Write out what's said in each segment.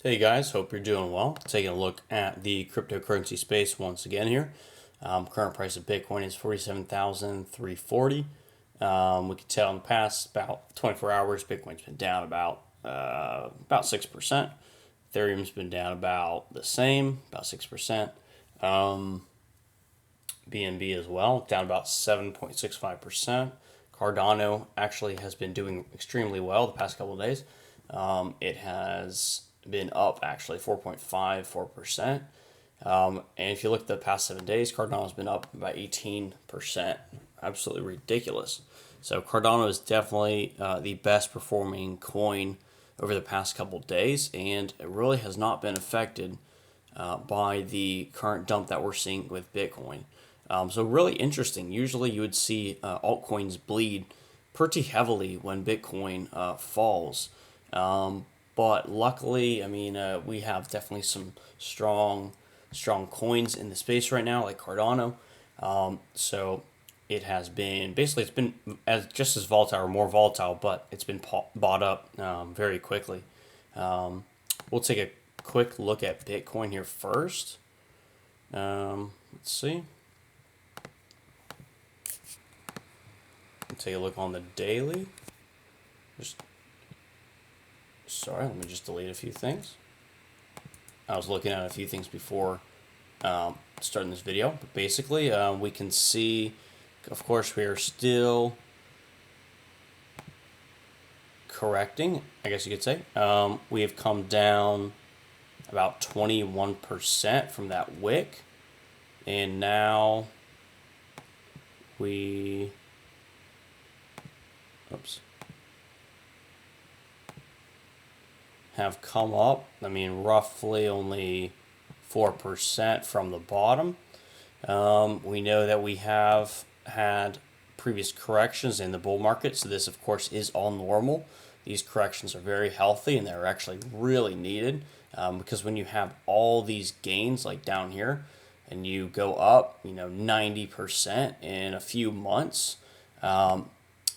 Hey guys, hope you're doing well. Taking a look at the cryptocurrency space once again here. Current price of Bitcoin is 47,340. We can tell in the past about 24 hours, Bitcoin's been down about 6%. Ethereum's been down about the same, about 6%. BNB as well, down about 7.65%. Cardano actually has been doing extremely well the past couple of days. It has been up actually 4.54%. And if you look at the past 7 days, Cardano has been up about 18%. Absolutely ridiculous. So Cardano is definitely the best performing coin over the past couple of days, and it really has not been affected by the current dump that we're seeing with Bitcoin. So really interesting. Usually you would see altcoins bleed pretty heavily when Bitcoin falls. But luckily, I mean, we have definitely some strong coins in the space right now, like Cardano. So it has been basically it's been just as volatile or more volatile, but it's been bought up very quickly. We'll take a quick look at Bitcoin here first. Let's see. Take a look on the daily. Sorry, let me just delete a few things. I was looking at a few things before starting this video, but basically we can see, of course, we are still correcting, I guess you could say. We have come down about 21% from that wick, and now we have come up, I mean, roughly only 4% from the bottom. We know that we have had previous corrections in the bull market, so this, of course, is all normal. These corrections are very healthy, and they're actually really needed because when you have all these gains like down here, and you go up, 90% in a few months,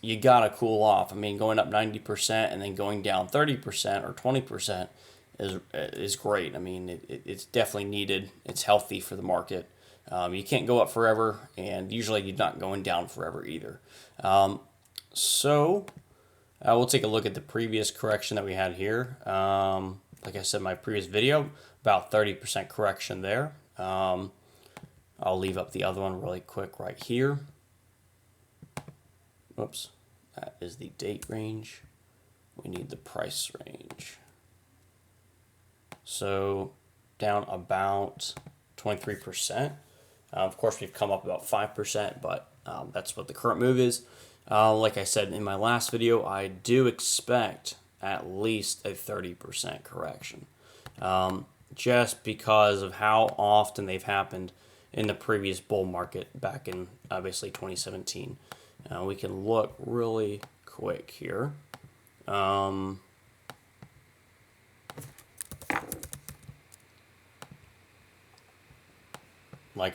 you gotta cool off. I mean, going up 90% and then going down 30% or 20% is great. I mean, it's definitely needed. It's healthy for the market. You can't go up forever, and usually you're not going down forever either. So we'll take a look at the previous correction that we had here. Like I said in my previous video, about 30% correction there. I'll leave up the other one really quick right here. Whoops, that is the date range. We need the price range. So down about 23%. Of course, we've come up about 5%, but that's what the current move is. Like I said in my last video, I do expect at least a 30% correction. Just because of how often they've happened in the previous bull market back in obviously 2017. We can look really quick here. Like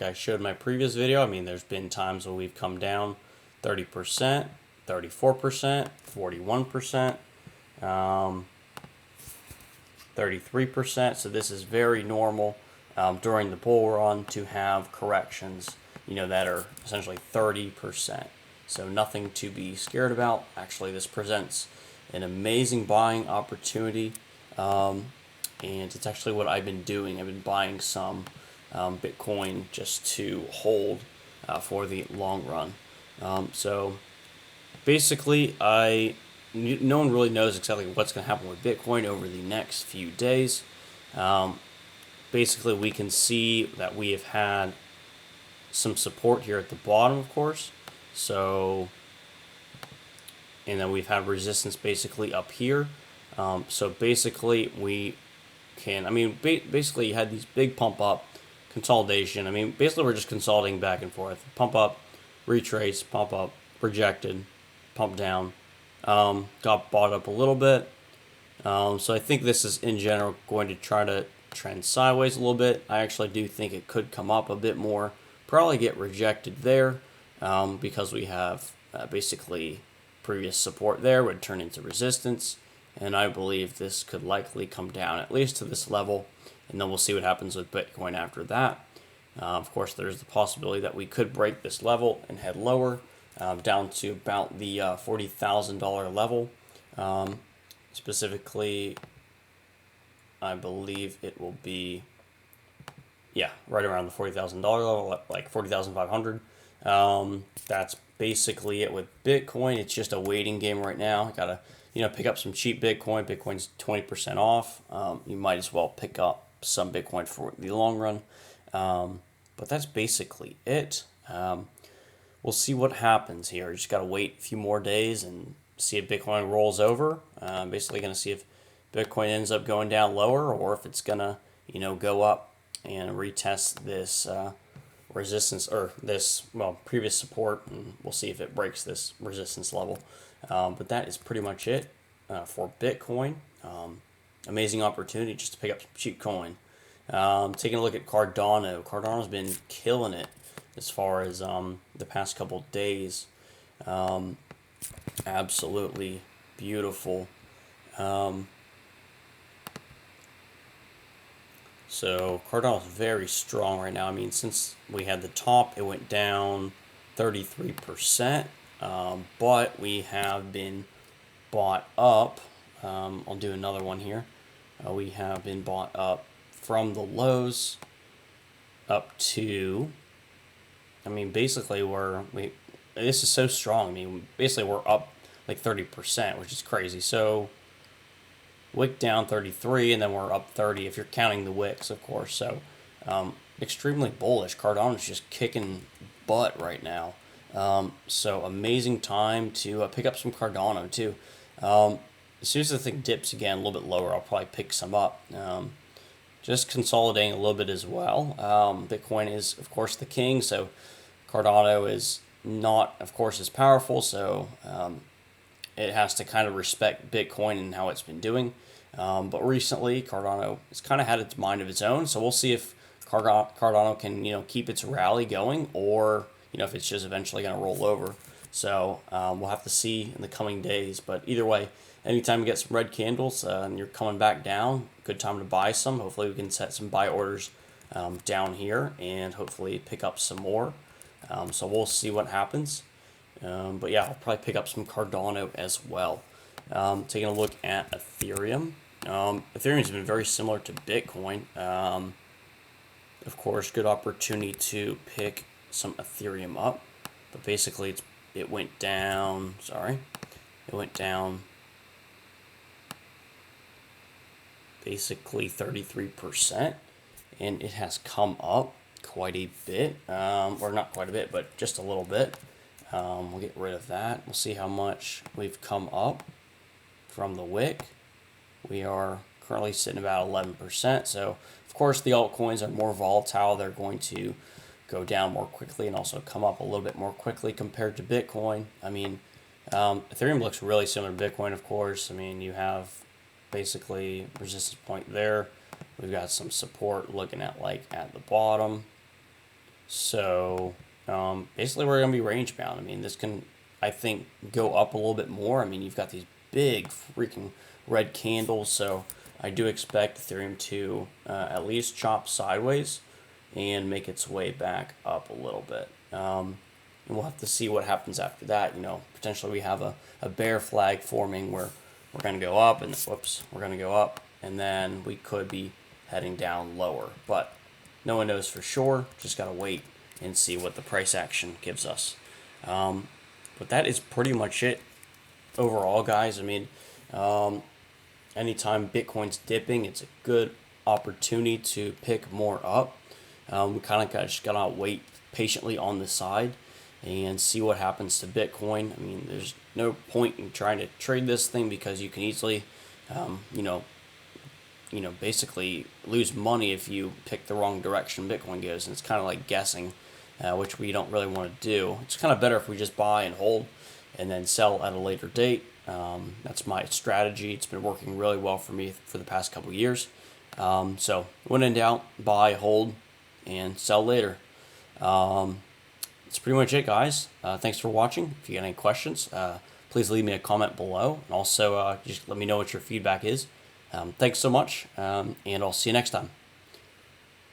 I showed in my previous video, I mean, there's been times where we've come down 30%, 34%, 41%, 33%. So this is very normal during the bull run to have corrections, that are essentially 30%. So nothing to be scared about. Actually, this presents an amazing buying opportunity, and it's actually what I've been doing. I've been buying some Bitcoin just to hold for the long run. So basically, no one really knows exactly what's going to happen with Bitcoin over the next few days. Basically, we can see that we have had some support here at the bottom, of course. So, and then we've had resistance basically up here. So basically we can, I mean, basically you had these big pump up, consolidation. I mean, basically we're just consolidating back and forth. Pump up, retrace, pump up, rejected, pump down. Got bought up a little bit. So I think this is in general going to try to trend sideways a little bit. I actually do think it could come up a bit more. Probably get rejected there. Because we have basically previous support there would turn into resistance, and I believe this could likely come down at least to this level, and then we'll see what happens with Bitcoin after that. Of course, there's the possibility that we could break this level and head lower, down to about the $40,000 level. Specifically, I believe it will be, yeah, right around the $40,000 level, like 40,500. That's basically it with Bitcoin. It's just a waiting game right now. Gotta, pick up some cheap Bitcoin. Bitcoin's 20% off. You might as well pick up some Bitcoin for the long run. But that's basically it. We'll see what happens here. Just gotta wait a few more days and see if Bitcoin rolls over. Basically gonna see if Bitcoin ends up going down lower, or if it's gonna, go up and retest this resistance, or this, previous support, and we'll see if it breaks this resistance level. But that is pretty much it for Bitcoin. Amazing opportunity just to pick up some cheap coin. Taking a look at Cardano. Cardano's been killing it as far as the past couple days. Absolutely beautiful. So Cardano's very strong right now. I mean, since we had the top, it went down 33%, but we have been bought up. I'll do another one here. We have been bought up from the lows up to, I mean, basically this is so strong. I mean, basically we're up like 30%, which is crazy. So wick down 33, and then we're up 30 if you're counting the wicks, of course. So extremely bullish. Cardano's just kicking butt right now. So amazing time to pick up some Cardano too. As soon as the thing dips again a little bit lower, I'll probably pick some up. Just consolidating a little bit as well. Bitcoin is, of course, the king, so Cardano is not, of course, as powerful, so it has to kind of respect Bitcoin and how it's been doing. But recently, Cardano has kind of had its mind of its own, so we'll see if Cardano can, keep its rally going, or, if it's just eventually going to roll over. So we'll have to see in the coming days. But either way, anytime you get some red candles and you're coming back down, good time to buy some. Hopefully we can set some buy orders down here and hopefully pick up some more. So we'll see what happens. But yeah, I'll probably pick up some Cardano as well. Taking a look at Ethereum. Ethereum's been very similar to Bitcoin. Of course, good opportunity to pick some Ethereum up. But basically, it went down. It went down basically 33%, and it has come up quite a bit, or not quite a bit, but just a little bit. We'll get rid of that. We'll see how much we've come up from the wick. We are currently sitting about 11%. So, of course, the altcoins are more volatile. They're going to go down more quickly and also come up a little bit more quickly compared to Bitcoin. I mean, Ethereum looks really similar to Bitcoin, of course. I mean, you have basically resistance point there. We've got some support looking at at the bottom. So basically we're going to be range bound. I mean, this can, I think, go up a little bit more. I mean, you've got these big freaking red candles. So I do expect Ethereum to at least chop sideways and make its way back up a little bit. And we'll have to see what happens after that. Potentially we have a bear flag forming where we're going to go up, and we're going to go up, and then we could be heading down lower. But no one knows for sure. Just got to wait and see what the price action gives us. But that is pretty much it overall, guys. I mean, anytime Bitcoin's dipping, it's a good opportunity to pick more up. We kind of just got to wait patiently on the side and see what happens to Bitcoin. I mean, there's no point in trying to trade this thing because you can easily, basically lose money if you pick the wrong direction Bitcoin goes. And it's kind of like guessing, which we don't really want to do. It's kind of better if we just buy and hold and then sell at a later date. That's my strategy. It's been working really well for me for the past couple years. So when in doubt, buy, hold, and sell later. That's pretty much it, guys. Thanks for watching. If you got any questions, please leave me a comment below. And also just let me know what your feedback is. Thanks so much, and I'll see you next time.